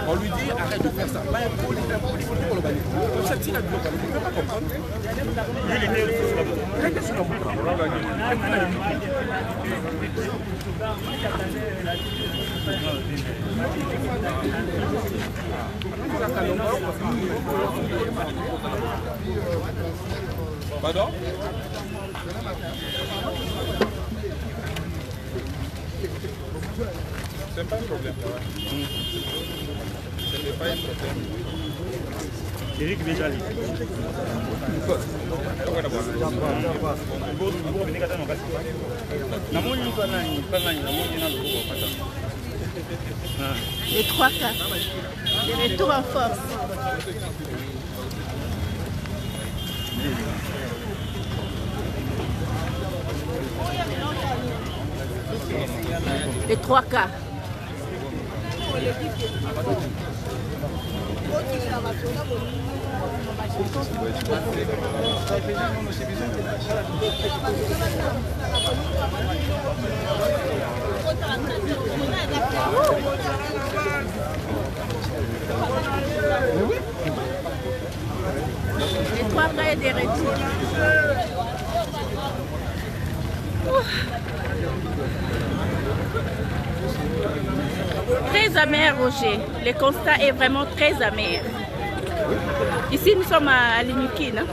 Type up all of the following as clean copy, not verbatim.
On lui dit arrête de faire ça. Comme ça, il a ne peut pas comprendre. Pardon? C'est pas un problème. Ce n'est pas un problème. Eric Béjali. Les 3 cas. Les retours en force. Les 3 cas. Les 3 cas et des retours. Très amer, Roger. Le constat est vraiment très amer. Ici, nous sommes à Limukine.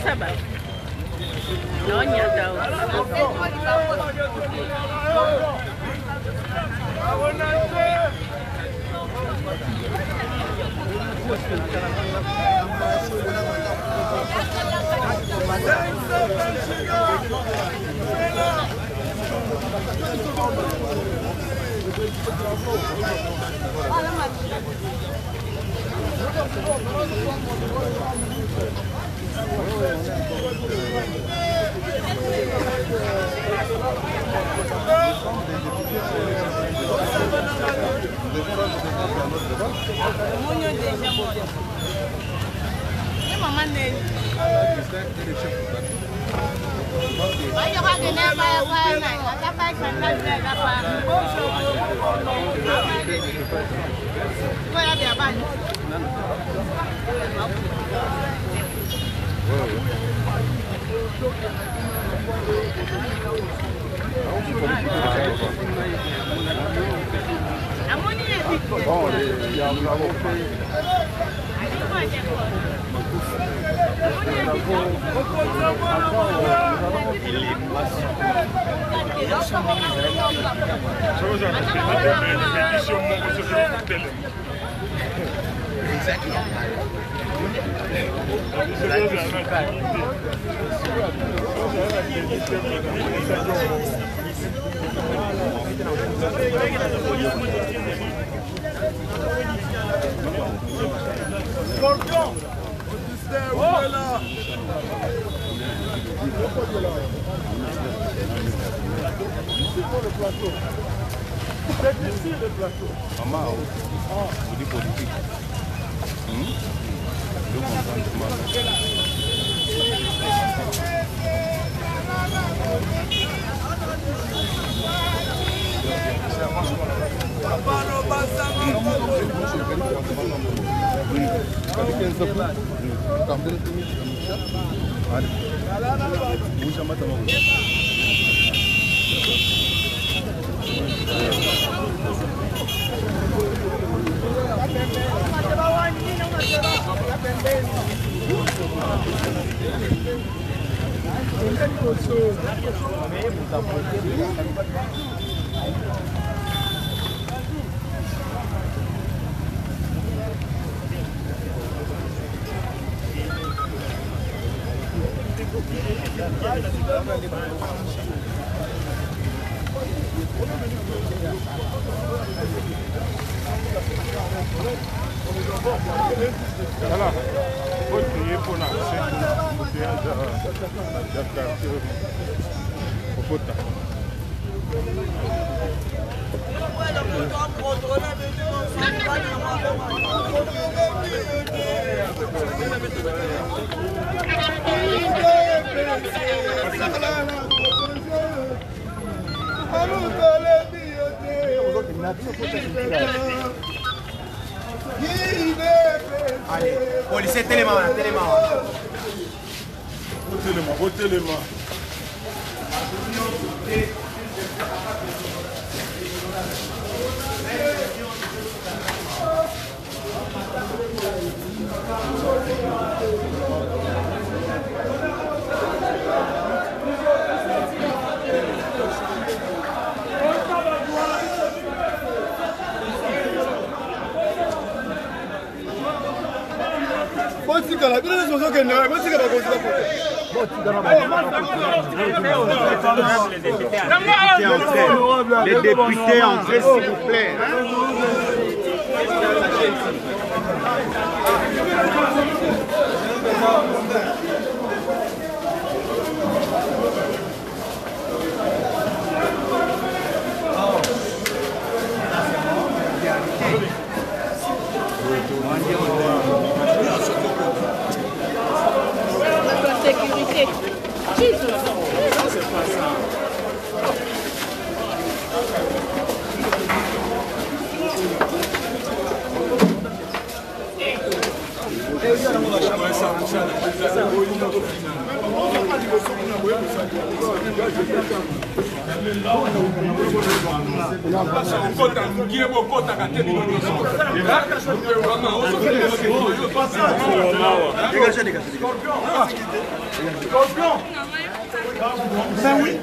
Ça va. Non, il y a Voilà, il faut payer pour l'accès au bouteillage de quartier au Kota. Allez, policier, téléma. Votez les mains. Les députés entrez, s'il vous plaît. Sécurité. Jesus. Saint-Louis.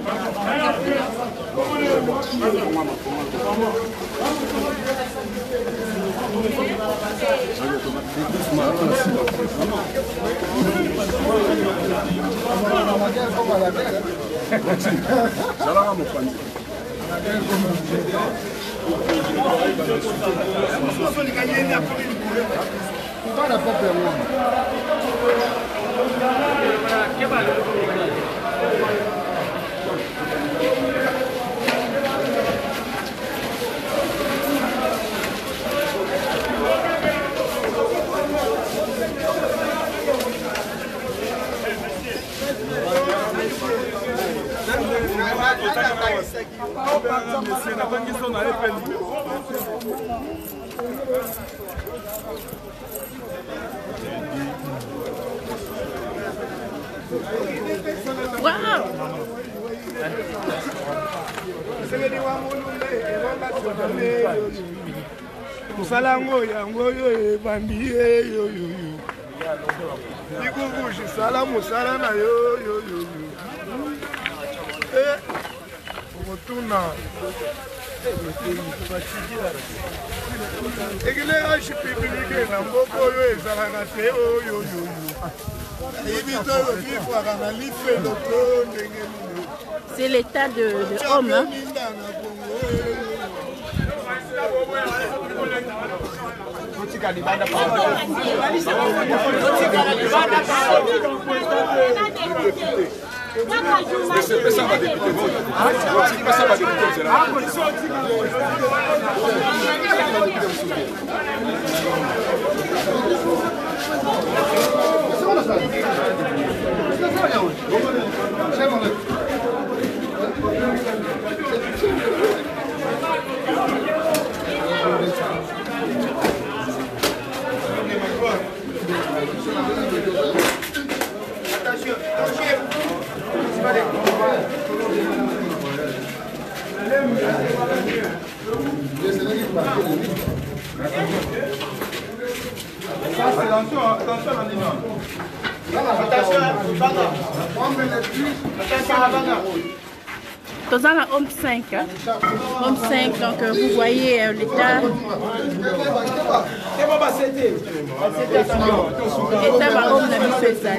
Salango yango yo bandi yo ikukushi salamu sala na yo Otuna Ekile ashipipilike na mboko yo ezalaka te yo C'est l'état de homme. Hein? Ça va débuter. Ça va débuter. Dans la Homme 5, hein? Homme 5, donc vous voyez l'état. L'état va Homme n'a mis fait ça.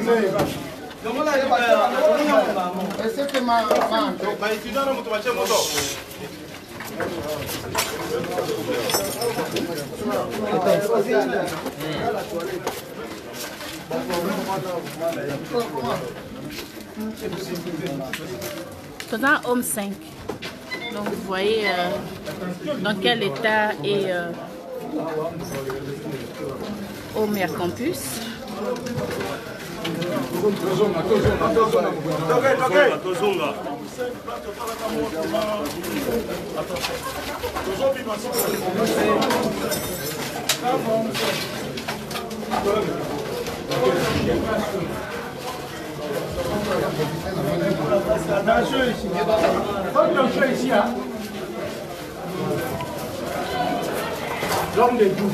Dans un Homme 5. Donc vous voyez dans quel état est Homme Air Campus. L'homme de Dieu.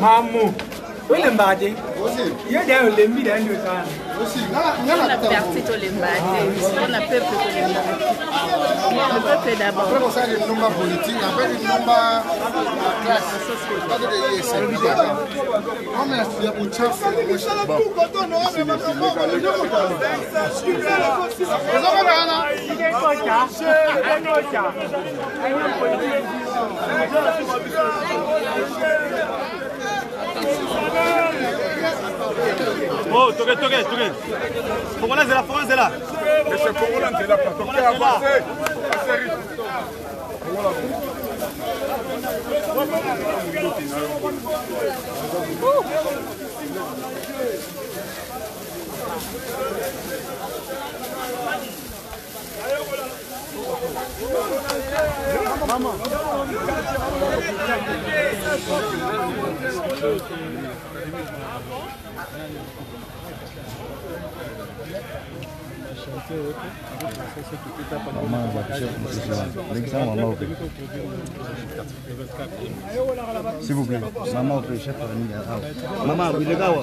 Maman, oui, le mbadé. Il y a des lembi dans le temps. On a perdu tous les mbadés. On a peuple que les mbadés. Le peuple d'abord. Après, on a des nombres politiques, après des nombres classe. Pas de on a fait un chef. Oh, toquez. Congolais, c'est là, c'est là. Mais c'est Congolais, c'est là. Donc, avancez. Maman. S'il vous plaît, maman, chef maman, vous êtes là.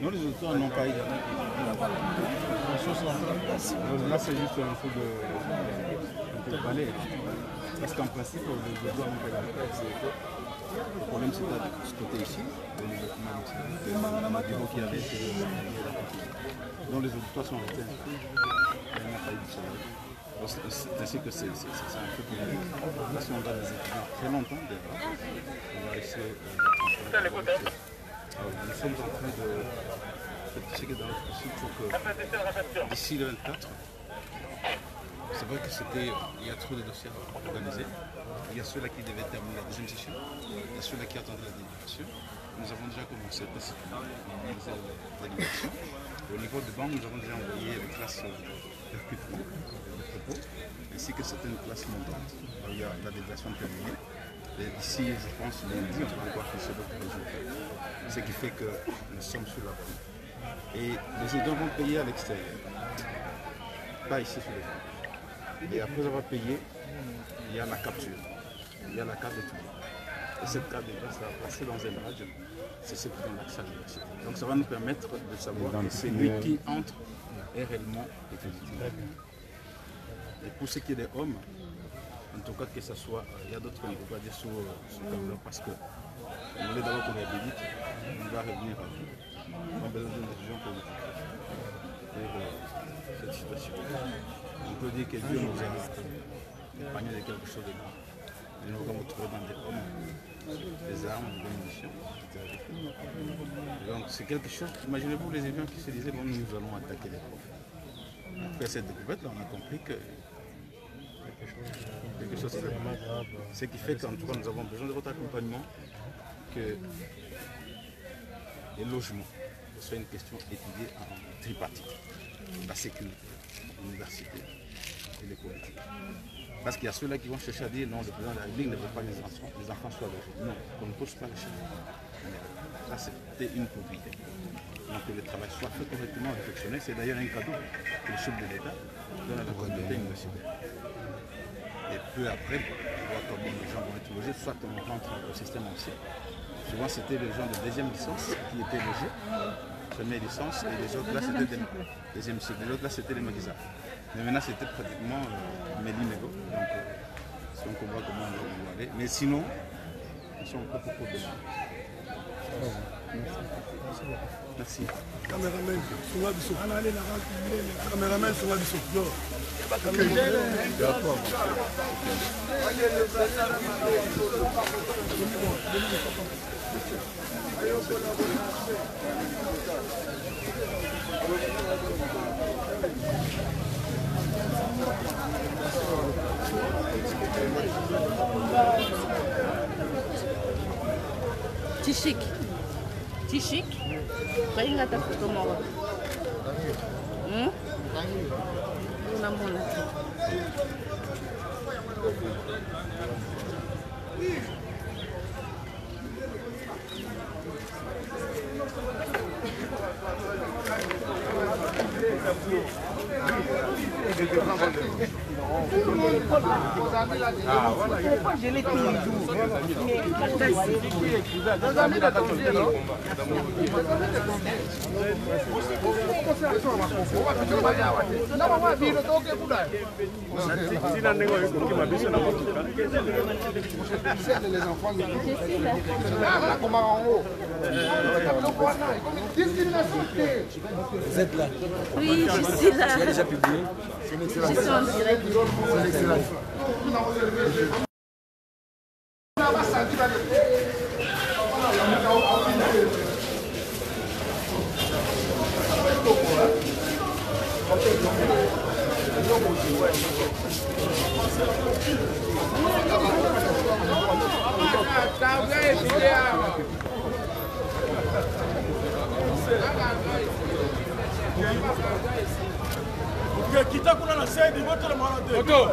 Non, les auditeurs n'ont pas été. Là, c'est juste un coup de balai. Parce qu'en principe, les auditeurs n'ont pas été. Le problème, c'est de ce côté ici, les documents bureau qui avait été dont les auditoires sont restés inscrits, il n'y a pas eu de salaire. C'est que c'est un peu plus là, si on va les étudiants très longtemps déjà, on va essayer nous sommes en train de faire tout ce qui est dans notre possible pour que d'ici le 24, c'est vrai qu'il y a trop de dossiers à organiser. Il y a ceux-là qui devaient terminer la deuxième session, il y a ceux-là qui attendent la délibération. Nous avons déjà commencé à la délibération. Au niveau de banque, nous avons déjà envoyé les classes de recrutement, de propos, ainsi que certaines classes montantes. Il y a la délibération terminée. D'ici, je pense, lundi, on va encore afficher d'autres résultats. Ce qui fait que nous sommes sur la route. Et les étudiants vont payer à l'extérieur, pas ici sur les banques. Et après avoir payé, il y a la capture, il y a la carte d'étudiant. Et cette carte sera placée dans un badge. C'est ce qui donne l'accès à l'université. Donc ça va nous permettre de savoir que c'est lui qui entre est réellement étudiant. Et pour ce qui est des hommes, en tout cas que ce soit, il y a d'autres qu'on ne peut pas dire sur caméra parce que on voulait d'abord qu'on réhabilite, on va revenir à vous. On a besoin d'une décision politique pour cette situation. On peut dire que Dieu nous a accompagnés de quelque chose de grand. Et nous allons retrouver dans des hommes, des armes, des munitions, etc. Donc c'est quelque chose, imaginez-vous les étudiants qui se disaient bon, nous allons attaquer les profs. Après cette découverte-là, on a compris que quelque chose de vraiment grave. Ce qui fait qu'en tout cas nous avons besoin de votre accompagnement, que les logements soient une question étudiée en tripartite. La sécurité, l'université et les politiques. Parce qu'il y a ceux-là qui vont chercher à dire non, le président de la République ne veut pas que les enfants soient logés. Non, qu'on ne pose pas le chef. Ça, c'était une propriété. Donc que le travail soit fait correctement, réflexionné. C'est d'ailleurs un cadeau que le chef de l'État donne à la communauté universitaire. Et peu après, on voit comment les gens vont être logés, soit on rentre au système ancien. Souvent, c'était les gens de deuxième licence qui étaient logés, première licence, et les autres là, c'était des deuxième cycle. Les autres là, c'était les magasins. Mais maintenant, c'était pratiquement Méli-Mégo. Donc, c'est un combat comment on va aller. Mais sinon, ils sont encore pour demain. Merci. Caméraman, sur la biseau. Caméraman, sur la biseau. D'accord. Tishik. Tishik. Kaya nga tapos tumawa. Una muna. Je l'ai tous les jours. Les enfants, la combat en haut. Vous êtes là? Oui, je suis là. Tu as déjà publié? Je suis en direct. C'est excellent. Kita kuna na side moto la mwana de. Moto.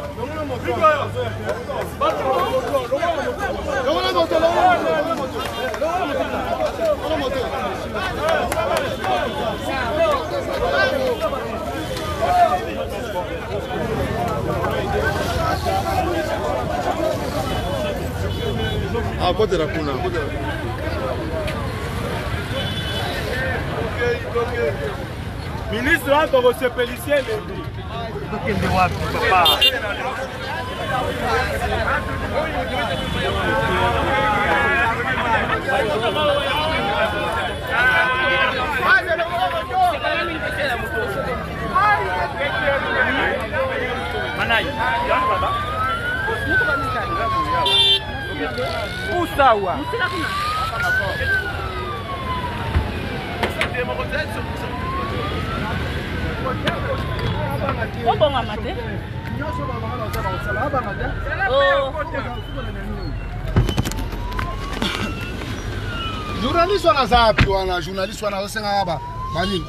Ah, côté de la Kuna. Ministre, là, pour se péliciter, papa. Usawa. Oh bon amate. Oh. Journaliste wana zapi wana journaliste wana osenga ba bani.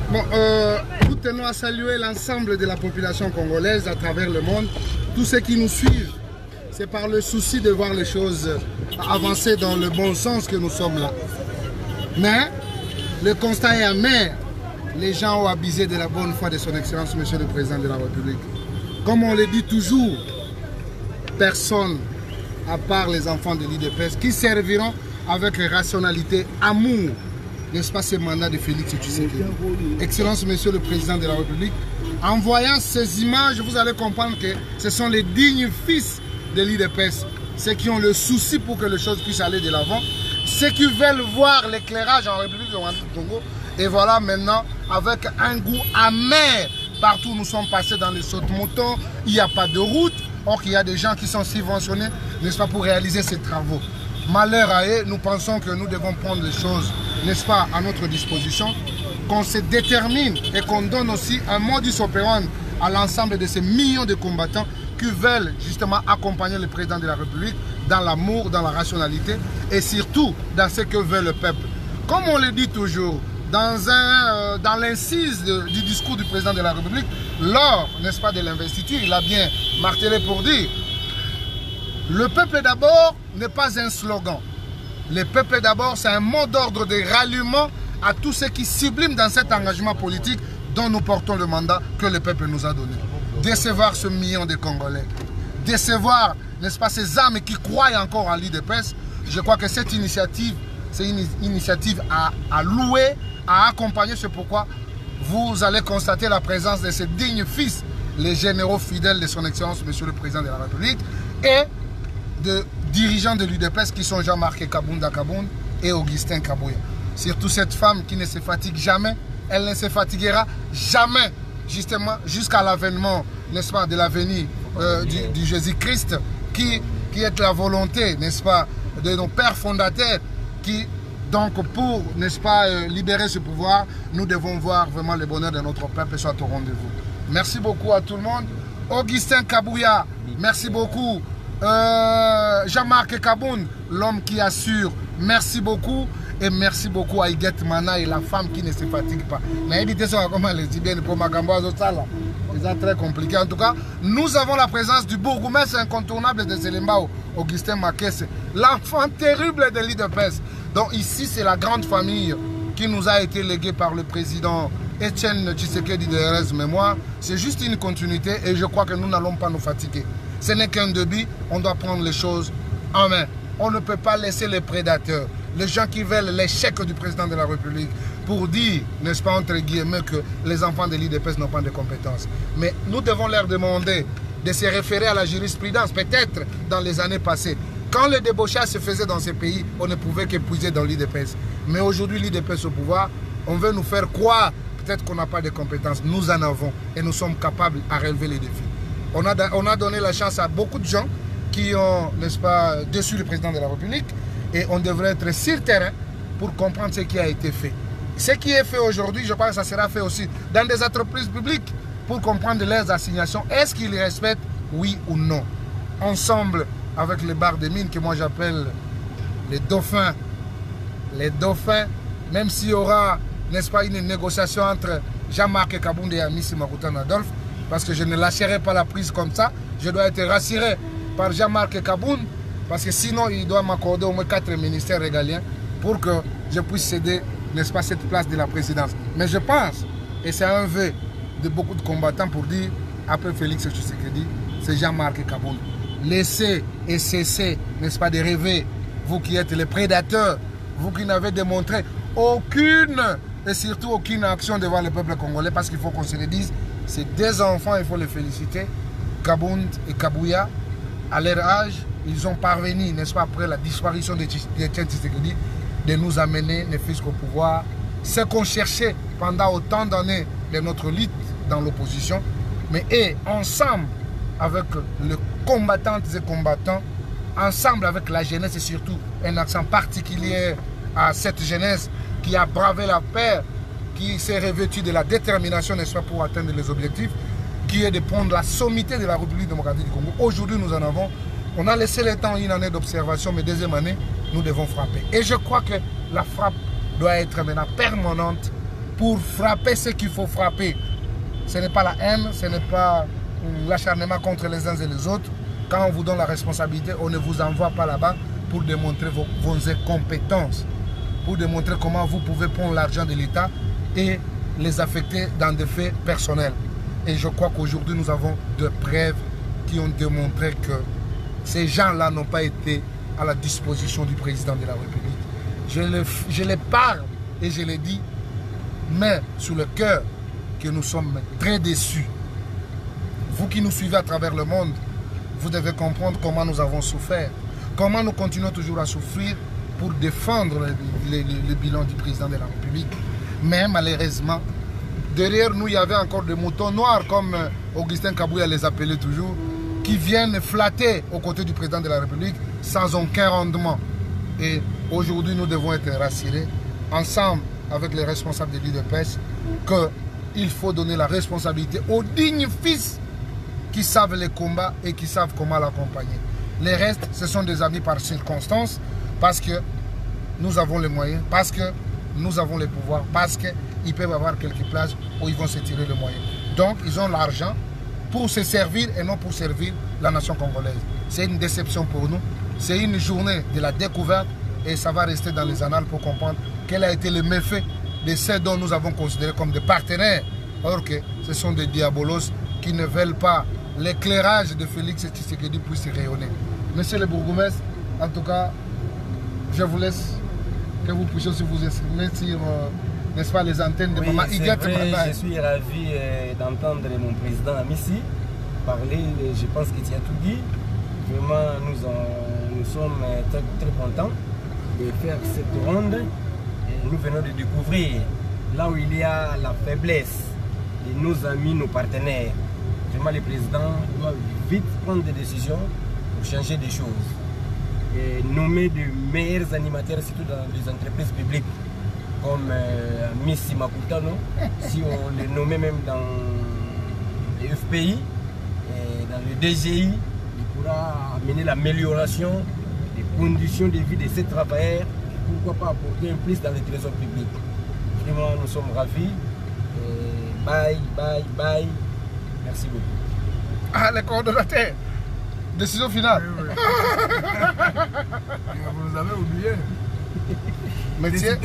Bon, nous tenons à saluer l'ensemble de la population congolaise à travers le monde. Tous ceux qui nous suivent, c'est par le souci de voir les choses avancer dans le bon sens que nous sommes là. Mais le constat est amer. Les gens ont abusé de la bonne foi de son Excellence, Monsieur le Président de la République. Comme on le dit toujours, personne, à part les enfants de l'IDPS, qui serviront avec rationalité, amour, n'est-ce pas, ce mandat de Félix Tshisekedi. Excellence, Monsieur le Président de la République, en voyant ces images, vous allez comprendre que ce sont les dignes fils de l'IDPS, ceux qui ont le souci pour que les choses puissent aller de l'avant, ceux qui veulent voir l'éclairage en République du Congo. Et voilà maintenant, avec un goût amer, partout où nous sommes passés dans les sautes-moutons, il n'y a pas de route. Or, il y a des gens qui sont subventionnés, n'est-ce pas, pour réaliser ces travaux. Malheur à eux, nous pensons que nous devons prendre les choses, n'est-ce pas, à notre disposition, qu'on se détermine et qu'on donne aussi un modus operandi à l'ensemble de ces millions de combattants qui veulent justement accompagner le président de la République dans l'amour, dans la rationalité et surtout dans ce que veut le peuple. Comme on le dit toujours, dans l'incise du discours du président de la République, lors, n'est-ce pas, de l'investiture, il a bien martelé pour dire le peuple d'abord n'est pas un slogan. Le peuple d'abord, c'est un mot d'ordre de ralliement à tous ceux qui subliment dans cet engagement politique dont nous portons le mandat que le peuple nous a donné. Décevoir ce million de Congolais, décevoir, n'est-ce pas, ces âmes qui croient encore en l'IDPS, je crois que cette initiative, c'est une initiative à louer, à accompagner. C'est pourquoi vous allez constater la présence de ces dignes fils, les généraux fidèles de son Excellence, Monsieur le Président de la République, et de dirigeants de l'UDPS qui sont Jean-Marc Kabounda Kabound et Augustin Kabouya. Surtout cette femme qui ne se fatigue jamais, elle ne se fatiguera jamais, justement, jusqu'à l'avènement, n'est-ce pas, de la venue du Jésus-Christ, qui est la volonté, n'est-ce pas, de nos pères fondateurs, qui, donc, pour, n'est-ce pas, libérer ce pouvoir, nous devons voir vraiment le bonheur de notre peuple soit au rendez-vous. Merci beaucoup à tout le monde. Augustin Kabouya, merci beaucoup. Jean-Marc Kabound, l'homme qui assure, merci beaucoup. Et merci beaucoup à Iguet Mana et la femme qui ne se fatigue pas. Mais évitez ça, comment les dit pour Magambo, c'est très compliqué. En tout cas, nous avons la présence du bourgmestre incontournable de Zelimbao, Augustin Makesse, l'enfant terrible de l'IDPS. Donc ici, c'est la grande famille qui nous a été léguée par le président Etienne Tshisekedi de RS Mémoire. C'est juste une continuité et je crois que nous n'allons pas nous fatiguer. Ce n'est qu'un début, on doit prendre les choses en main. On ne peut pas laisser les prédateurs, les gens qui veulent l'échec du président de la République pour dire, n'est-ce pas, entre guillemets, que les enfants de l'IDPS n'ont pas de compétences. Mais nous devons leur demander de se référer à la jurisprudence, peut-être dans les années passées. Quand le débauchage se faisait dans ces pays, on ne pouvait qu'épuiser dans l'IDPS. Mais aujourd'hui, l'IDPS au pouvoir, on veut nous faire croire peut-être qu'on n'a pas de compétences. Nous en avons et nous sommes capables à relever les défis. On a donné la chance à beaucoup de gens qui ont, n'est-ce pas, déçu le président de la République. Et on devrait être sur le terrain pour comprendre ce qui a été fait. Ce qui est fait aujourd'hui, je crois que ça sera fait aussi dans des entreprises publiques pour comprendre leurs assignations. Est-ce qu'ils les respectent, oui ou non? Ensemble, avec les barres de mines que moi j'appelle les dauphins. Les dauphins, même s'il y aura, n'est-ce pas, une négociation entre Jean-Marc Kabound et Amissi Maroutan Adolphe, parce que je ne lâcherai pas la prise comme ça. Je dois être rassuré par Jean-Marc Kabound, parce que sinon il doit m'accorder au moins 4 ministères régaliens pour que je puisse céder, n'est-ce pas, cette place de la présidence. Mais je pense, et c'est un vœu de beaucoup de combattants pour dire, après Félix Tshisekedi, c'est Jean-Marc Kabound. Laissez et cessez, n'est-ce pas, de rêver, vous qui êtes les prédateurs, vous qui n'avez démontré aucune, et surtout aucune action devant le peuple congolais, parce qu'il faut qu'on se le dise, c'est des enfants, il faut les féliciter, Kabound et Kabouya, à leur âge, ils ont parvenu, n'est-ce pas, après la disparition de Tshisekedi, de nous amener, ne fût-ce qu'au pouvoir, ce qu'on cherchait pendant autant d'années de notre lutte dans l'opposition, mais et ensemble avec les combattantes et combattants, ensemble avec la jeunesse et surtout un accent particulier à cette jeunesse qui a bravé la peur, qui s'est revêtue de la détermination, n'est-ce pas, pour atteindre les objectifs, qui est de prendre la sommité de la République démocratique du Congo. Aujourd'hui, nous en avons. On a laissé le temps une année d'observation, mais deuxième année, nous devons frapper. Et je crois que la frappe doit être maintenant permanente pour frapper ce qu'il faut frapper. Ce n'est pas la haine, ce n'est pas l'acharnement contre les uns et les autres. Quand on vous donne la responsabilité, on ne vous envoie pas là-bas pour démontrer vos incompétences, pour démontrer comment vous pouvez prendre l'argent de l'État et les affecter dans des faits personnels. Et je crois qu'aujourd'hui, nous avons des preuves qui ont démontré que ces gens-là n'ont pas été à la disposition du président de la République. Je les parle et je les dis, mais sur le cœur, que nous sommes très déçus. Vous qui nous suivez à travers le monde, vous devez comprendre comment nous avons souffert, comment nous continuons toujours à souffrir pour défendre le bilan du président de la République. Mais malheureusement, derrière nous, il y avait encore des moutons noirs, comme Augustin Kabouya les appelait toujours, qui viennent flatter aux côtés du président de la République sans aucun rendement. Et aujourd'hui, nous devons être rassurés, ensemble avec les responsables de l'UDPS, qu'il faut donner la responsabilité aux dignes fils qui savent les combats et qui savent comment l'accompagner. Les restes, ce sont des amis par circonstance, parce que nous avons les moyens, parce que nous avons les pouvoirs, parce qu'ils peuvent avoir quelques places où ils vont se tirer le moyen. Donc, ils ont l'argent pour se servir et non pour servir la nation congolaise. C'est une déception pour nous. C'est une journée de la découverte et ça va rester dans les annales pour comprendre quel a été le méfait de ceux dont nous avons considéré comme des partenaires, alors que ce sont des diabolos qui ne veulent pas l'éclairage de Félix Tshisekedi puisse rayonner. Monsieur le bourgmestre, en tout cas, je vous laisse que vous puissiez aussi vous exprimer sur, n'est-ce pas, les antennes de Maman Iguette. Je suis ravi d'entendre mon président Amissi parler, je pense qu'il a tout dit. Vraiment, nous sommes très, très contents de faire cette ronde. Et nous venons de découvrir là où il y a la faiblesse de nos amis, nos partenaires. Vraiment, le président doit vite prendre des décisions pour changer des choses. Et nommer de meilleurs animateurs, surtout dans les entreprises publiques, comme Missy Makutano, si on les nommait même dans les FPI, et dans le DGI, il pourra amener l'amélioration des conditions de vie de ces travailleurs, pourquoi pas apporter un plus dans les trésors publics. Vraiment, nous sommes ravis. Et bye, bye, bye. Merci beaucoup. Ah, les coordonnateurs. Décision finale. Oui, oui. Vous nous avez oublié. Métier.